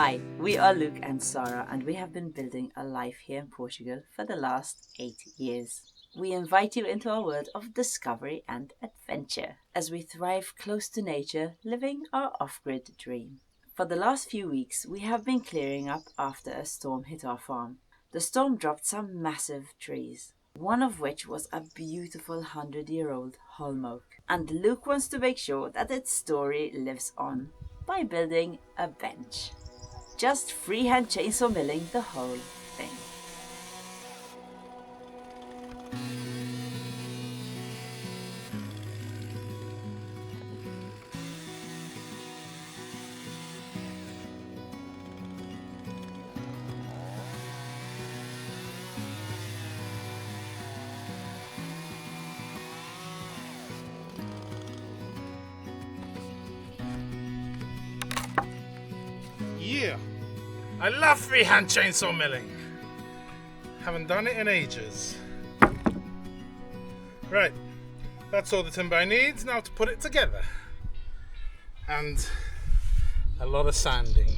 Hi, we are Luke and Sarah, and we have been building a life here in Portugal for the last 8 years. We invite you into a world of discovery and adventure as we thrive close to nature, living our off-grid dream. For the last few weeks, we have been clearing up after a storm hit our farm. The storm dropped some massive trees, one of which was a beautiful 100-year-old holm oak. And Luke wants to make sure that its story lives on by building a bench. Just freehand chainsaw milling the whole thing. Yeah, I love freehand chainsaw milling. Haven't done it in ages. Right, that's all the timber I need now to put it together. And a lot of sanding.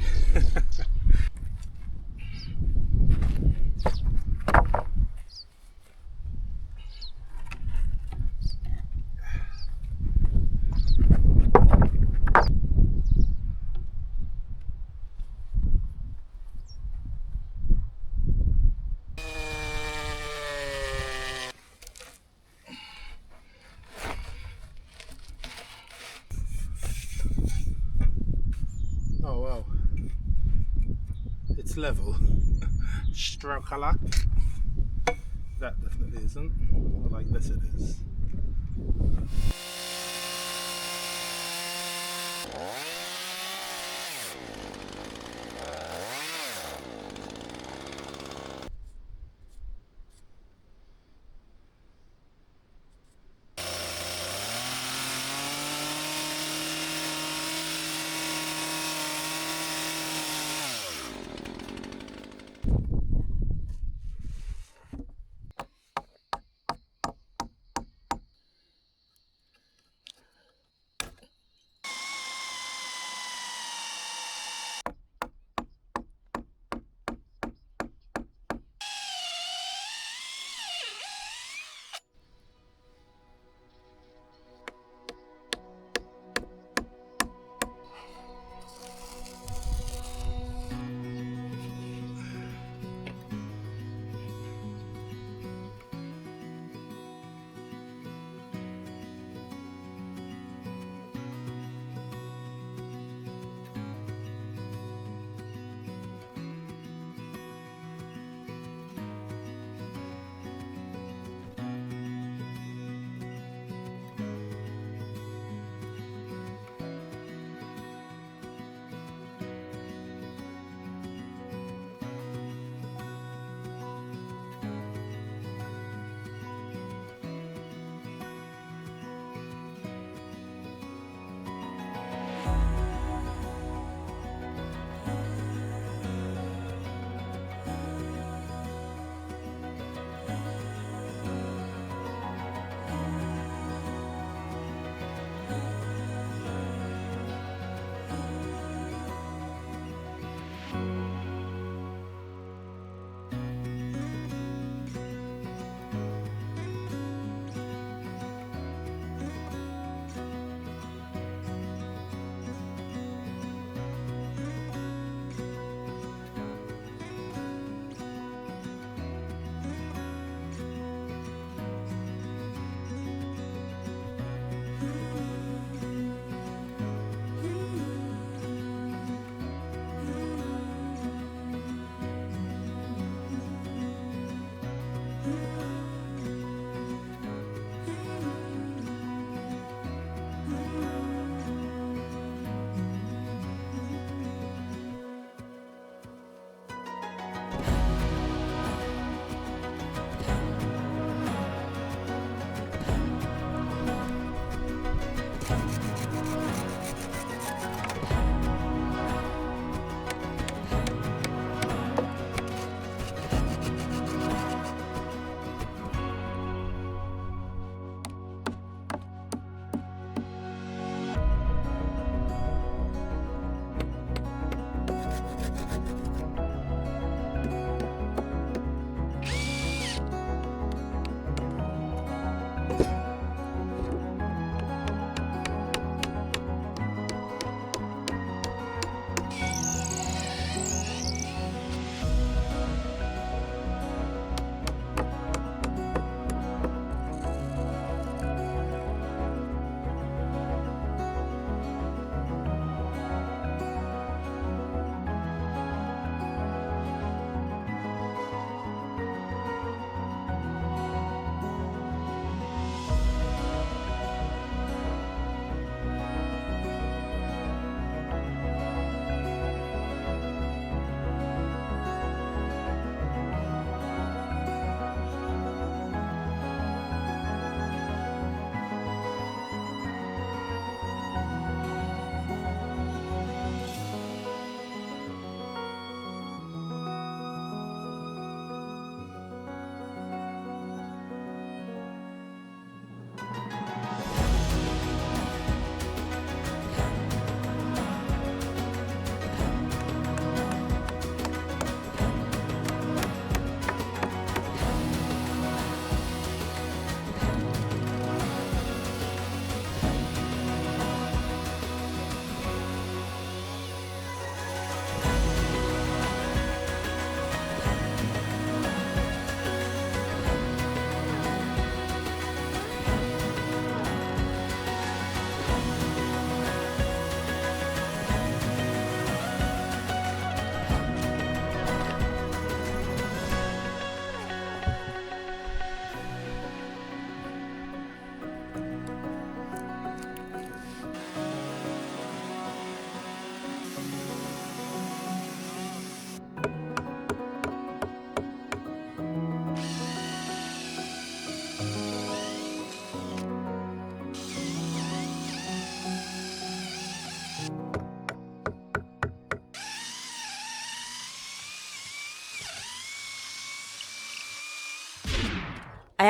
Oh wow, it's level. Stroke a lot. That definitely isn't. Well, like this it is.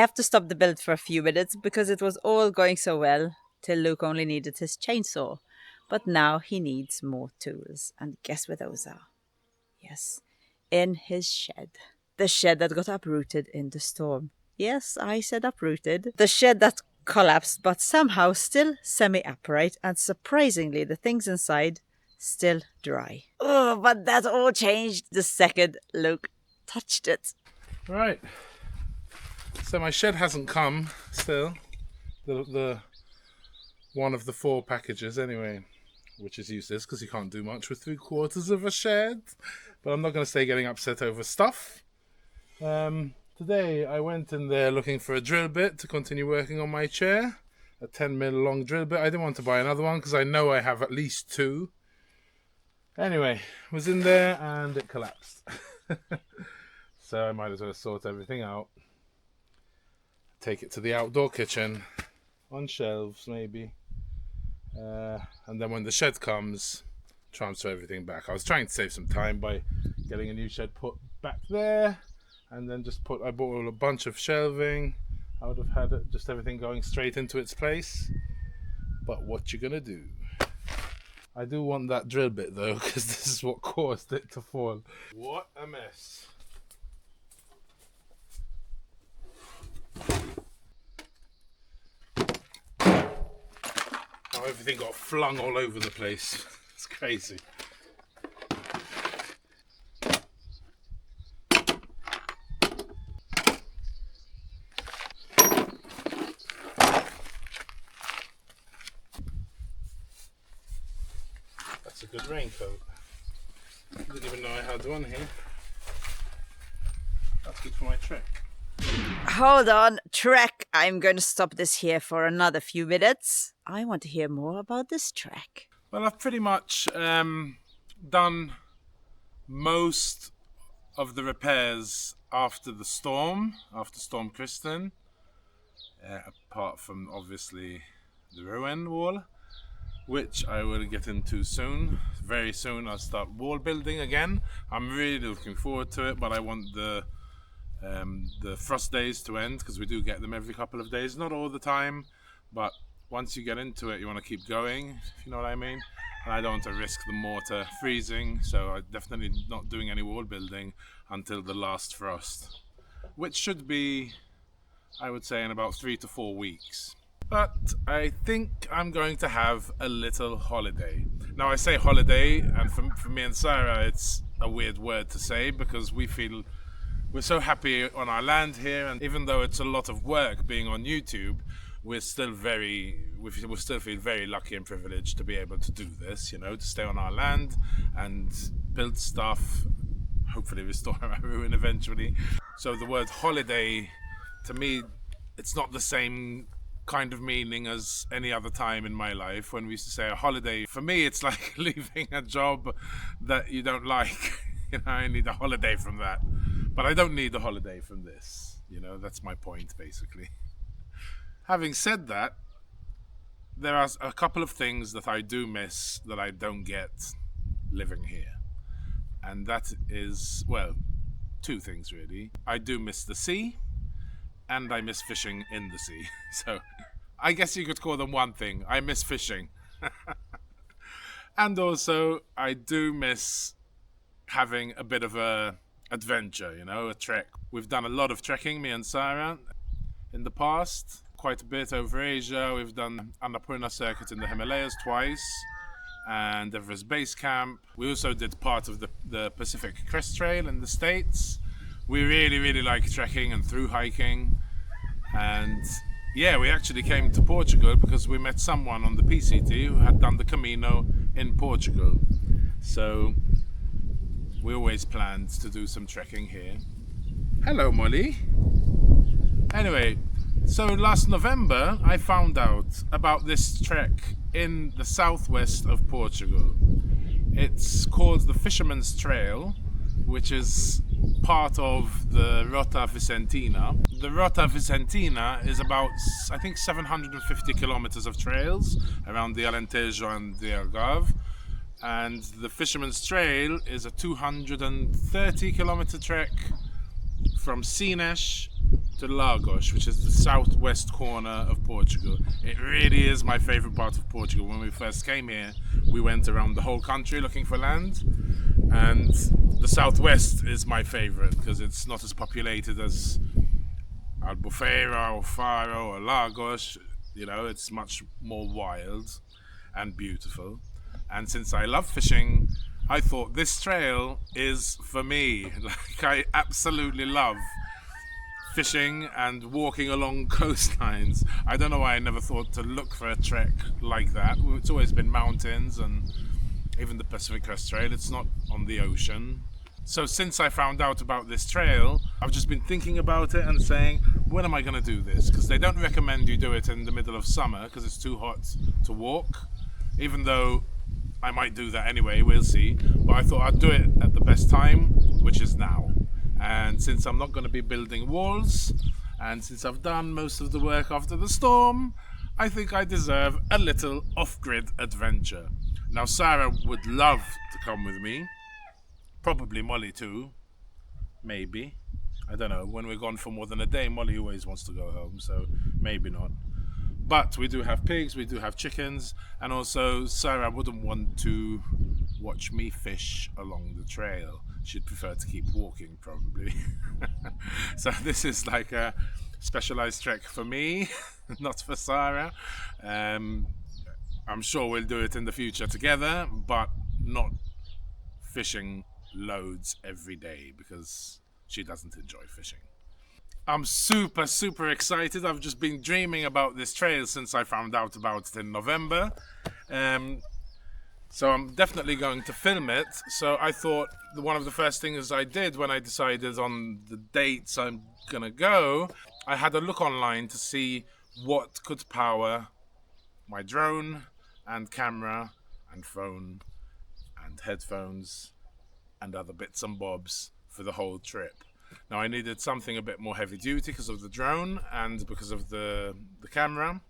have to stop the build for a few minutes because it was all going so well till Luke only needed his chainsaw. But now he needs more tools. And guess where those are? Yes, in his shed. The shed that got uprooted in the storm. Yes, I said uprooted. The shed that collapsed but somehow still semi-upright, and surprisingly the things inside still dry. Oh, but that all changed the second Luke touched it. Right. So my shed hasn't come still. The one of the 4 packages anyway, which is useless because you can't do much with 3/4 of a shed. But I'm not going to stay getting upset over stuff. Today I went in there looking for a drill bit to continue working on my chair. A 10mm long drill bit. I didn't want to buy another one because I know I have at least 2. Anyway, was in there and it collapsed. So I might as well sort everything out. Take it to the outdoor kitchen. On shelves maybe. And then when the shed comes, transfer everything back. I was trying to save some time by getting a new shed put back there. And then I bought a bunch of shelving. I would have had just everything going straight into its place. But what you gonna do? I do want that drill bit though, because this is what caused it to fall. What a mess. How everything got flung all over the place. It's crazy. That's a good raincoat. I didn't even know I had one here. That's good for my trek. Hold on, trek. I'm going to stop this here for another few minutes. I want to hear more about this trek. Well, I've pretty much done most of the repairs after Storm Kristen, apart from obviously the ruin wall, which I will get into soon. Very soon I'll start wall building again. I'm really looking forward to it, but I want the frost days to end, because we do get them every couple of days, not all the time, but once you get into it you want to keep going, if you know what I mean. And I don't want to risk the mortar freezing, so I'm definitely not doing any wall building until the last frost, which should be, I would say, in about 3 to 4 weeks. But I think I'm going to have a little holiday. Now I say holiday, and for me and Sarah it's a weird word to say, because we're so happy on our land here, and even though it's a lot of work being on YouTube, we still feel very lucky and privileged to be able to do this, you know, to stay on our land and build stuff, hopefully restore our ruin eventually. So the word holiday, to me, it's not the same kind of meaning as any other time in my life when we used to say a holiday. For me, it's like leaving a job that you don't like. You know, I need a holiday from that. But I don't need a holiday from this. You know, that's my point, basically. Having said that, there are a couple of things that I do miss that I don't get living here. And that is, well, 2 things really. I do miss the sea, and I miss fishing in the sea. So I guess you could call them one thing. I miss fishing. And also, I do miss having a bit of a adventure, you know, a trek. We've done a lot of trekking, me and Sarah, in the past. Quite a bit over Asia. We've done Annapurna circuit in the Himalayas twice, and Everest Base Camp. We also did part of the Pacific Crest Trail in the States. We really like trekking and through hiking. And yeah, we actually came to Portugal because we met someone on the PCT who had done the Camino in Portugal. So we always planned to do some trekking here. Hello, Molly. Anyway, so last November I found out about this trek in the southwest of Portugal. It's called the Fisherman's Trail, which is part of the Rota Vicentina. The Rota Vicentina is about, I think, 750 kilometers of trails around the Alentejo and the Algarve. And the Fisherman's Trail is a 230 kilometer trek from Sines to Lagos, which is the southwest corner of Portugal. It really is my favourite part of Portugal. When we first came here, we went around the whole country looking for land, and the southwest is my favourite because it's not as populated as Albufeira or Faro or Lagos. You know, it's much more wild and beautiful. And since I love fishing, I thought this trail is for me. Like, I absolutely love fishing and walking along coastlines. I don't know why I never thought to look for a trek like that. It's always been mountains, and even the Pacific Crest Trail, it's not on the ocean. So since I found out about this trail, I've just been thinking about it and saying, when am I going to do this? Because they don't recommend you do it in the middle of summer because it's too hot to walk, even though I might do that anyway, we'll see. But I thought I'd do it at the best time, which is now. And since I'm not going to be building walls, and since I've done most of the work after the storm, I think I deserve a little off-grid adventure. Now, Sarah would love to come with me. Probably Molly too. Maybe. I don't know. When we're gone for more than a day, Molly always wants to go home, so maybe not. But we do have pigs, we do have chickens, and also Sarah wouldn't want to watch me fish along the trail. She'd prefer to keep walking, probably. So this is like a specialized trek for me, not for Sarah. I'm sure we'll do it in the future together, but not fishing loads every day because she doesn't enjoy fishing. I'm super excited. I've just been dreaming about this trail since I found out about it in November. So I'm definitely going to film it. So I thought one of the first things I did when I decided on the dates I'm gonna go, I had a look online to see what could power my drone and camera and phone and headphones and other bits and bobs for the whole trip. Now I needed something a bit more heavy duty because of the drone and because of the camera.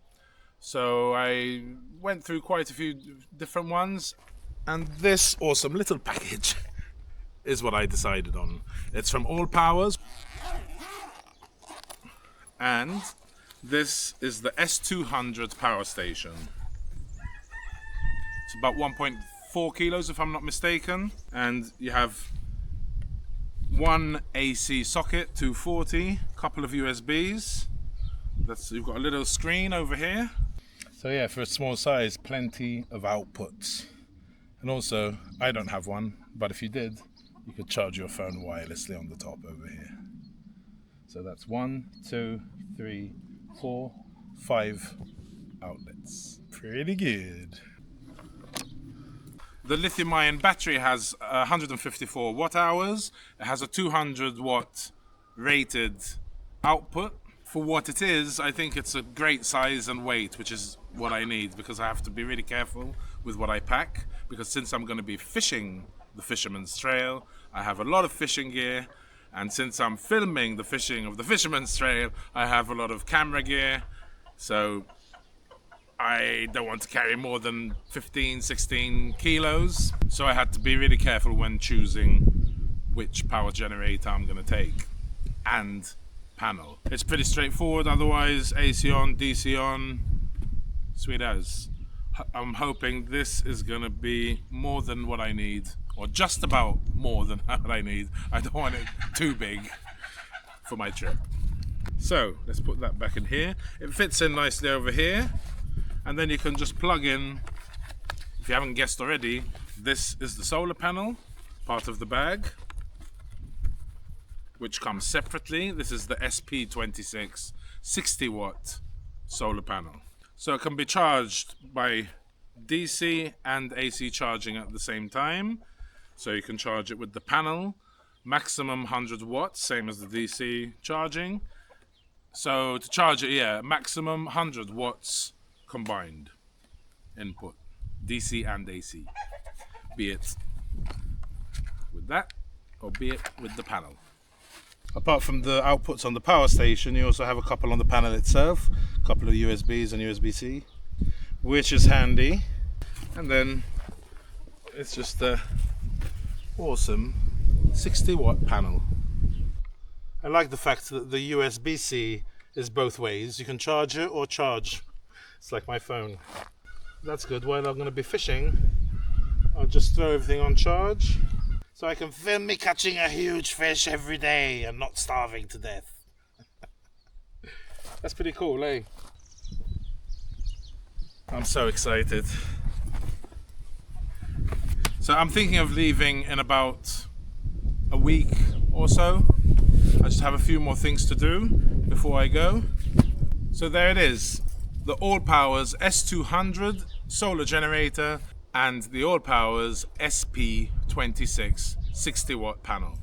So I went through quite a few different ones, and this awesome little package is what I decided on. It's from All Powers, and this is the S200 power station. It's about 1.4 kilos if I'm not mistaken, and you have one AC socket, 240, couple of USBs. You've got a little screen over here. So yeah, for a small size, plenty of outputs. And also, I don't have one, but if you did, you could charge your phone wirelessly on the top over here. So that's 1, 2, 3, 4, 5 outlets. Pretty good. The lithium-ion battery has 154 watt hours. It has a 200 watt rated output. For what it is, I think it's a great size and weight, which is what I need, because I have to be really careful with what I pack, because since I'm going to be fishing the Fisherman's Trail, I have a lot of fishing gear, and since I'm filming the fishing of the Fisherman's Trail, I have a lot of camera gear, so I don't want to carry more than 15, 16 kilos, so I had to be really careful when choosing which power generator I'm going to take, and panel. It's pretty straightforward, otherwise AC on, DC on, sweet as. I'm hoping this is going to be more than what I need, or just about more than what I need. I don't want it too big for my trip. So let's put that back in here. It fits in nicely over here, and then you can just plug in, if you haven't guessed already, this is the solar panel, part of the bag, which comes separately. This is the SP26 60 watt solar panel. So it can be charged by DC and AC charging at the same time. So you can charge it with the panel, maximum 100 watts, same as the DC charging. So to charge it, yeah, maximum 100 watts combined input, DC and AC, be it with that or be it with the panel. Apart from the outputs on the power station, you also have a couple on the panel itself, a couple of USBs and USB-C, which is handy. And then it's just a awesome 60 watt panel. I like the fact that the USB-C is both ways. You can charge it or charge. It's like my phone. That's good. While I'm going to be fishing, I'll just throw everything on charge so I can film me catching a huge fish every day and not starving to death. That's pretty cool, eh? I'm so excited. So I'm thinking of leaving in about a week or so. I just have a few more things to do before I go. So there it is. The AllPowers S200 solar generator and the AllPowers SP26 60-watt panel.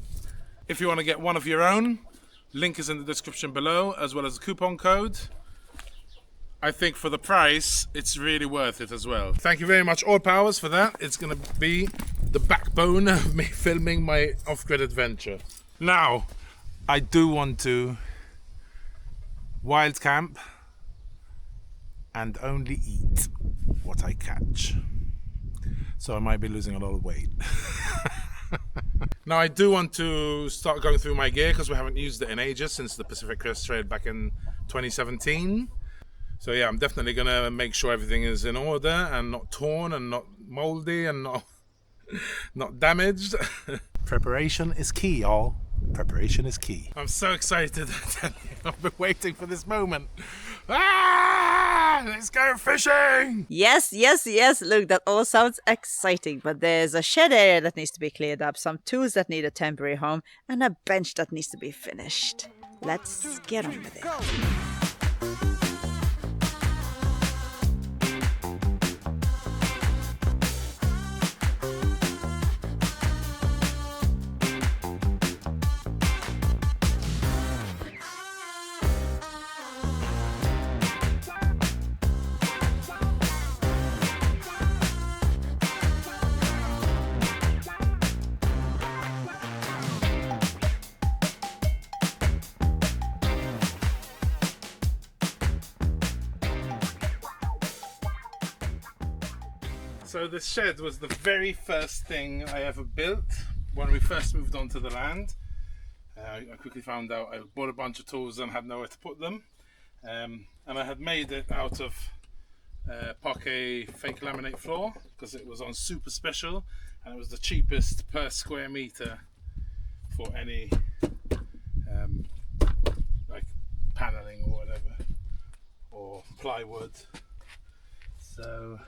If you want to get one of your own, link is in the description below, as well as the coupon code. I think for the price, it's really worth it as well. Thank you very much, AllPowers, for that. It's going to be the backbone of me filming my off-grid adventure. Now, I do want to wild camp and only eat what I catch. So I might be losing a lot of weight. Now I do want to start going through my gear because we haven't used it in ages since the Pacific Crest Trail back in 2017. So yeah, I'm definitely gonna make sure everything is in order and not torn and not moldy and not damaged. Preparation is key, y'all. Preparation is key. I'm so excited. I've been waiting for this moment. Ah! Let's go fishing! Yes, yes, yes. Look, that all sounds exciting, but there's a shed area that needs to be cleared up, some tools that need a temporary home, and a bench that needs to be finished. Let's get on with it. So this shed was the very first thing I ever built when we first moved onto the land. I quickly found out I bought a bunch of tools and had nowhere to put them. And I had made it out of parquet fake laminate floor because it was on super special and it was the cheapest per square meter for any like paneling or whatever, or plywood. So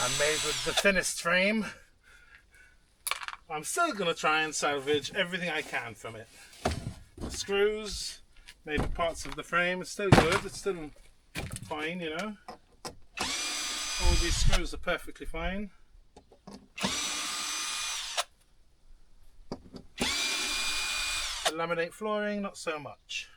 I'm made with the thinnest frame. I'm still gonna try and salvage everything I can from it. The screws, maybe parts of the frame, it's still good, it's still fine, you know. All these screws are perfectly fine. The laminate flooring, not so much.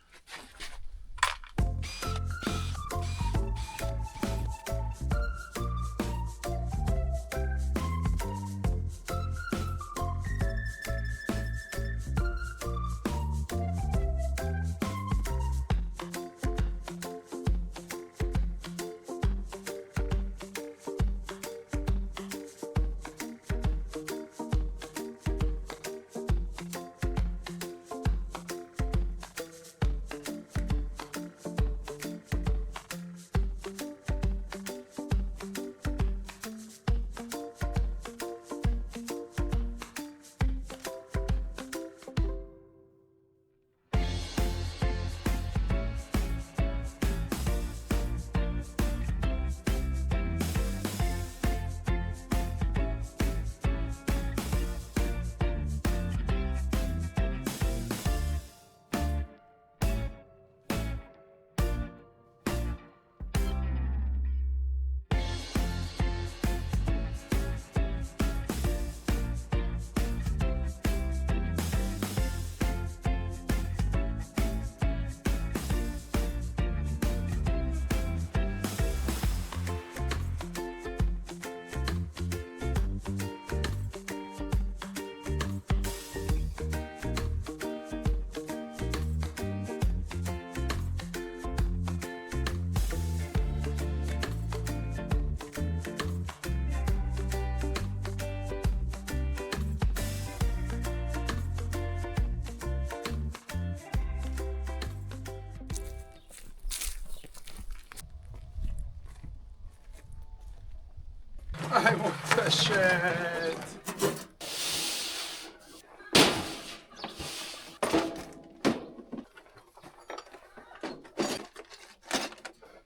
I want a shed.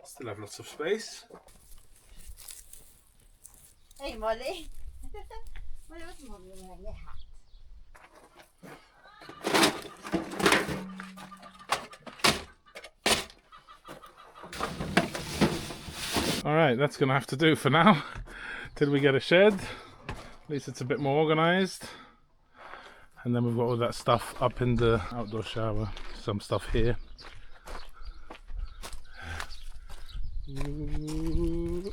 Still have lots of space. Hey Molly. Molly, what's Molly wearing your hat? Alright, that's going to have to do for now. Till we get a shed. At least it's a bit more organised. And then we've got all that stuff up in the outdoor shower. Some stuff here. Ooh.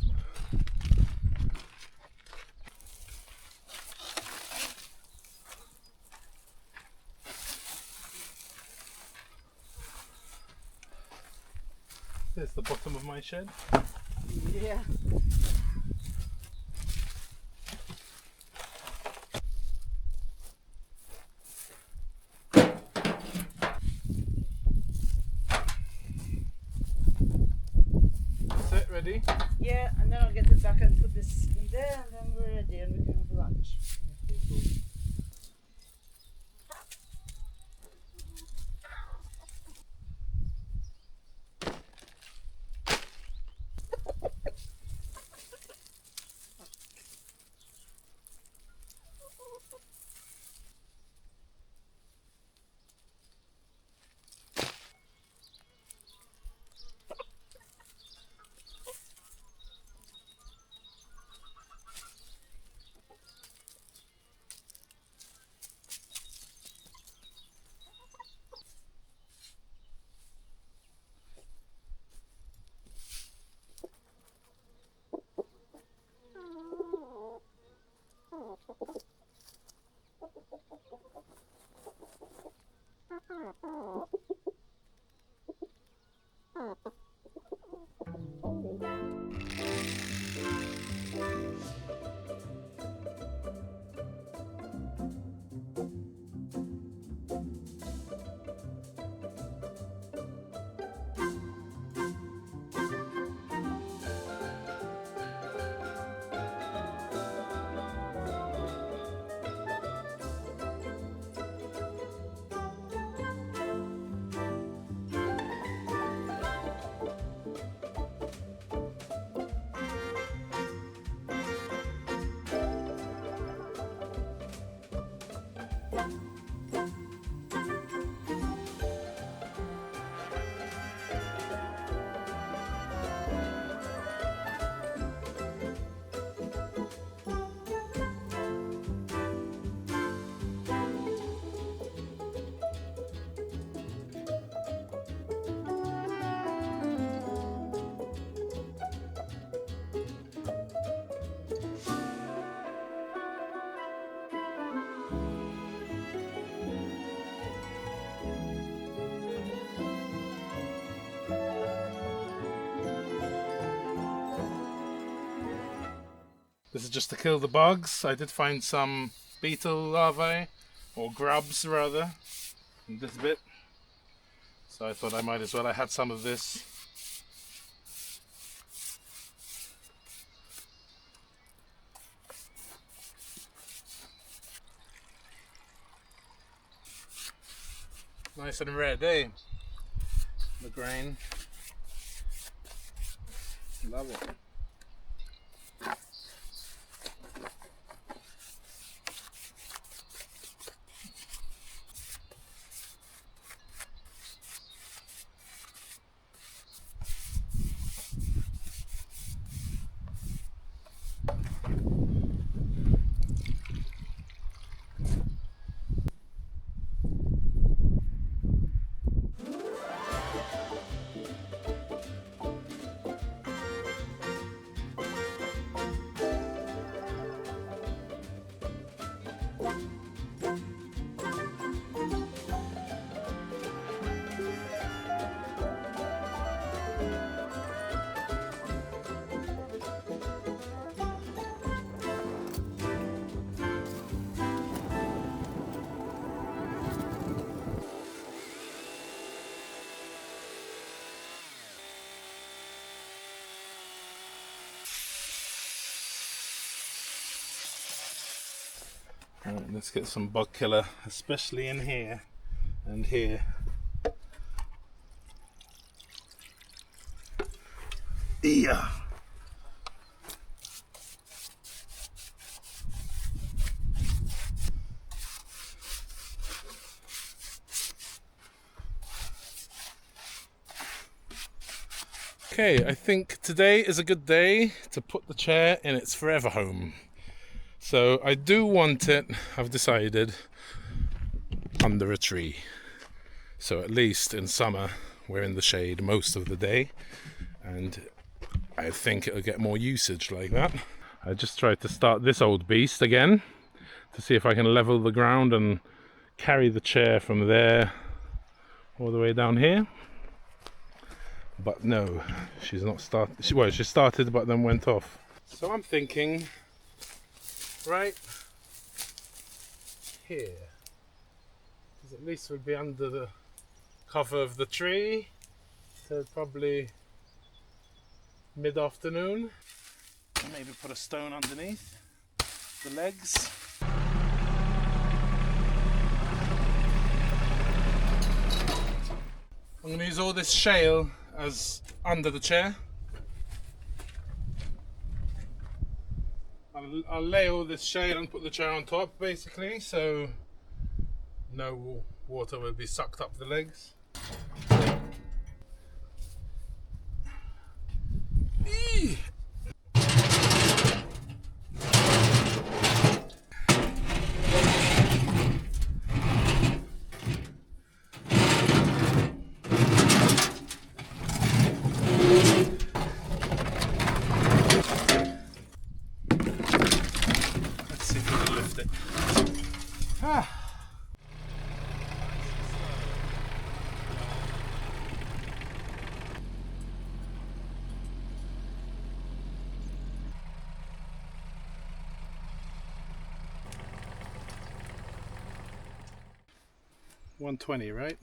There's the bottom of my shed. Yeah. That's it, ready? Yeah, and then I'll get it back and put this in there, and then we're ready and we can have lunch. This is just to kill the bugs. I did find some beetle larvae, or grubs rather, in this bit. So I thought I might as well. I had some of this. Nice and red, eh? The grain. Love it. Right, let's get some bug killer, especially in here and here. Yeah. Okay, I think today is a good day to put the chair in its forever home. So I do want it, I've decided, under a tree. So at least in summer we're in the shade most of the day, and I think it'll get more usage like that. I just tried to start this old beast again to see if I can level the ground and carry the chair from there all the way down here. But no, she's not started. Well, she started but then went off. So I'm thinking right here, because at least we'll be under the cover of the tree till probably mid-afternoon. Maybe put a stone underneath the legs. I'm going to use all this shale as under the chair. I'll lay all this shale and put the chair on top, basically, so no water will be sucked up the legs. Eee! Let's see if we can lift it. Ah. 120, right?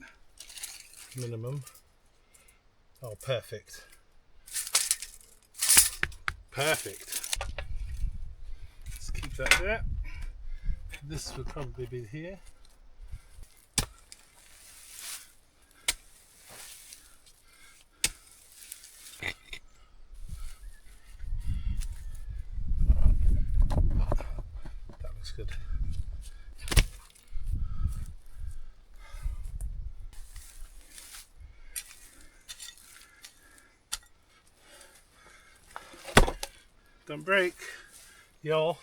Minimum. Oh, perfect. Perfect. Let's keep that there. This will probably be here. That looks good. Don't break, y'all.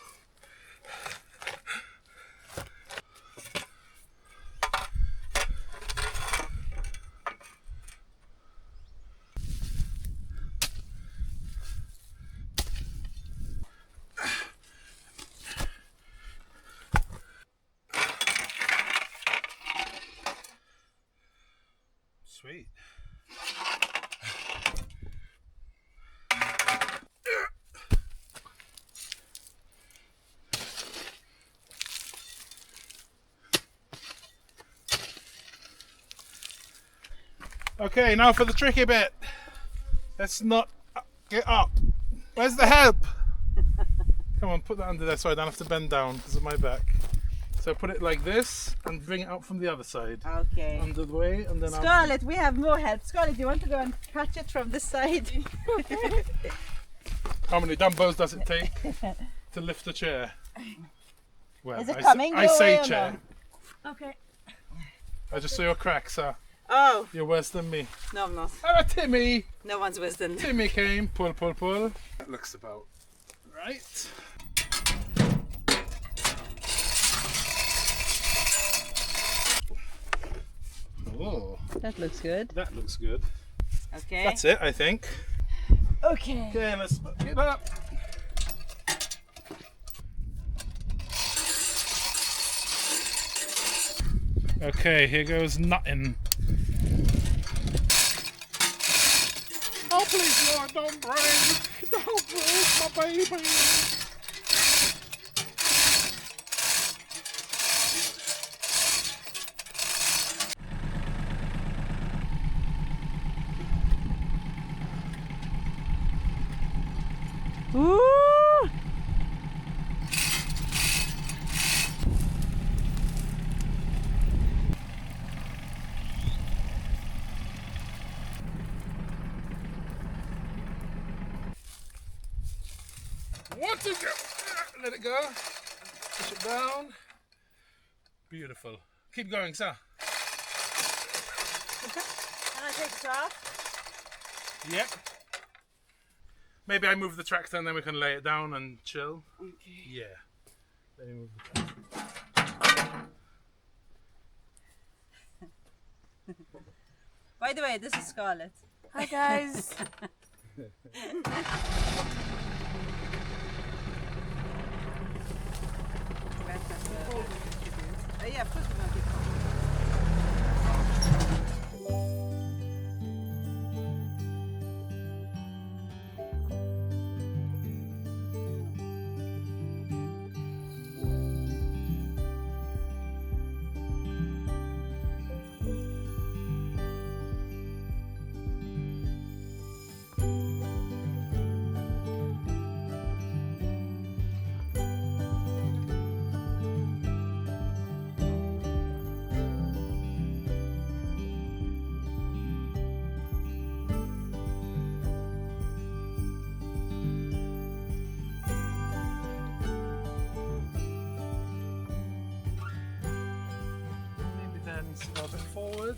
Sweet. Okay, now for the tricky bit. Let's not get up. Where's the help? Come on, put that under there so I don't have to bend down because of my back. So put it like this and bring it out from the other side. Okay. Under the way, and then Scarlett, we have more help. Scarlett, do you want to go and catch it from this side? How many dumbbells does it take to lift a chair? Well, Is it coming I your say way or chair. no? Okay. I just saw your crack, sir. Oh, You're worse than me. no, I'm not. Oh, Timmy! No one's worse than. Timmy came. Pull, pull, pull. That looks about right. Oh, That looks good. that looks good. Okay. That's it, I think. Okay. Okay, let's put it up. Okay, here goes nothing. Oh, please, Lord, don't break. Don't break my baby. Ooh! Let it go. Let it go. Push it down. Beautiful. Keep going, sir. Can I take it off? Yep. Maybe I move the tractor and then we can lay it down and chill. Okay. Yeah. Let me move the tractor. By the way, this is Scarlett. Hi guys. Yeah, of course we're gonna keep Maybe that needs to go a bit forward.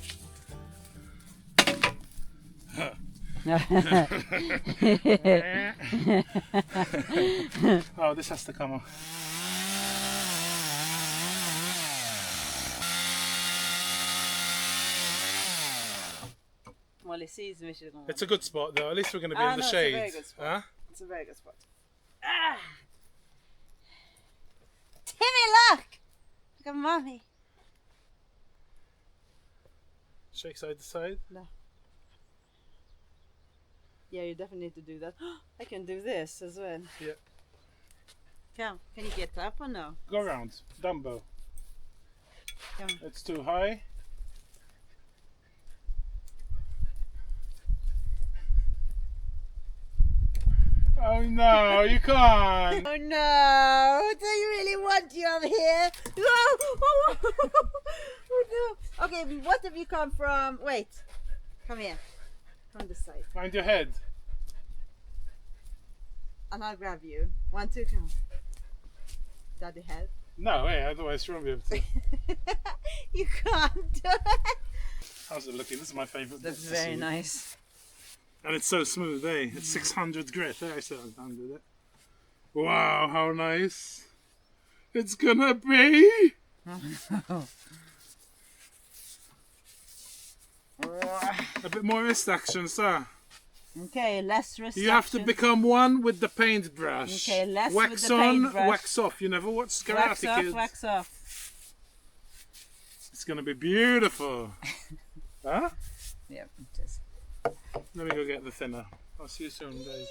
Oh, this has to come off. Well, it sees me. It's a good spot though. At least we're going to be in the no, shade. It's a very good spot. Huh? It's a very good spot. Timmy, look! Look at mommy. Shake side to side. No. Yeah, you definitely need to do that. I can do this as well. Yeah. Can you get up or no? Go around. Dumbo. Come. It's too high. Oh no, you can't. Oh no! Do you really want you up here? Oh no! Okay, what if you come from? Wait, come here. From this side, Find your head. and I'll grab you. 1, 2, come. Daddy head. No, hey, otherwise you won't be able to. You can't do it. How's it looking? This is my favourite. That's bit to very see. nice. And it's so smooth, eh? It's 600 grit. There, I said I'm done with it. Wow, how nice. It's gonna be. A bit more wrist action, sir. Okay, less restriction. You have to become one with the paintbrush. Okay, less wax with the on, paintbrush. wax off. You never watched Karate wax off, Kids. wax off. It's gonna be beautiful. Huh? Yep, just. Let me go get the thinner. I'll see you soon, guys.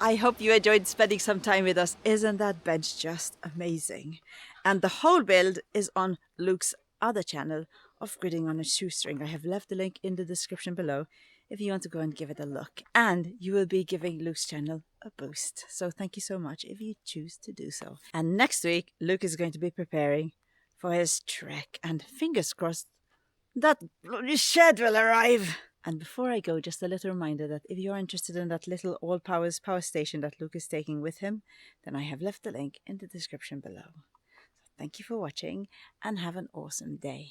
I hope you enjoyed spending some time with us. Isn't that bench just amazing? And the whole build is on Luke's other channel of Gridding on a Shoestring. I have left the link in the description below if you want to go and give it a look. And you will be giving Luke's channel a boost. So thank you so much if you choose to do so. And next week, Luke is going to be preparing for his trek. And fingers crossed, that bloody shed will arrive. And before I go, just a little reminder that if you're interested in that little all-powers power station that Luke is taking with him, then I have left the link in the description below. So thank you for watching and have an awesome day.